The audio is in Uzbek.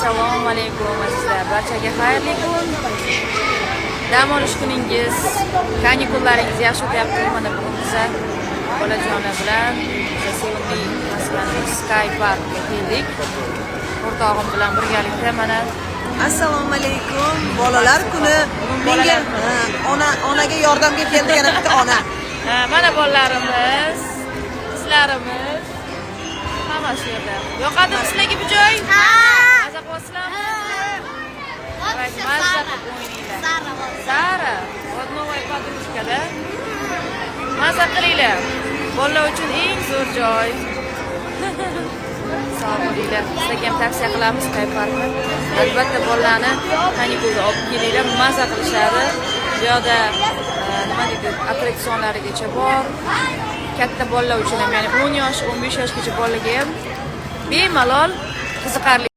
Assalomu alaykum azizlar. Barchaga xayrli kun. Dam olish kuningiz, kanikullaringiz yaxshi o'tyaptimi? Mana bugun biza bolajonlar bilan sevimli maskanimiz Sky Parkga keldik. O'rtog'im bilan birgalikda mana Assalomu alaykum. Bolalar kuni menga onaga yordamga keldi, yana bitta ona. Mana bolalarimiz, qizlarimiz hammasi yerda. Yoqadimi sizlarga bu joy? Ha. Maza qilasizlarmi? Maza qilib o'ynanglar. Sara, Rodnovoy poдружкада. Maza qilinglar. Bolalar uchun eng zo'r joy. Sog' bo'linglar. Sizlarga ham tavsiya qilamiz Sky Parkni. Albatta bolalarni kanikulga olib kelinglar, maza qilishadi. Bu yerda nima deydi, attraksionlarigacha bor. Katta bolalar uchun ham, ya'ni 10 yosh, 15 yoshgacha bolalarga ham bemalol qiziqarli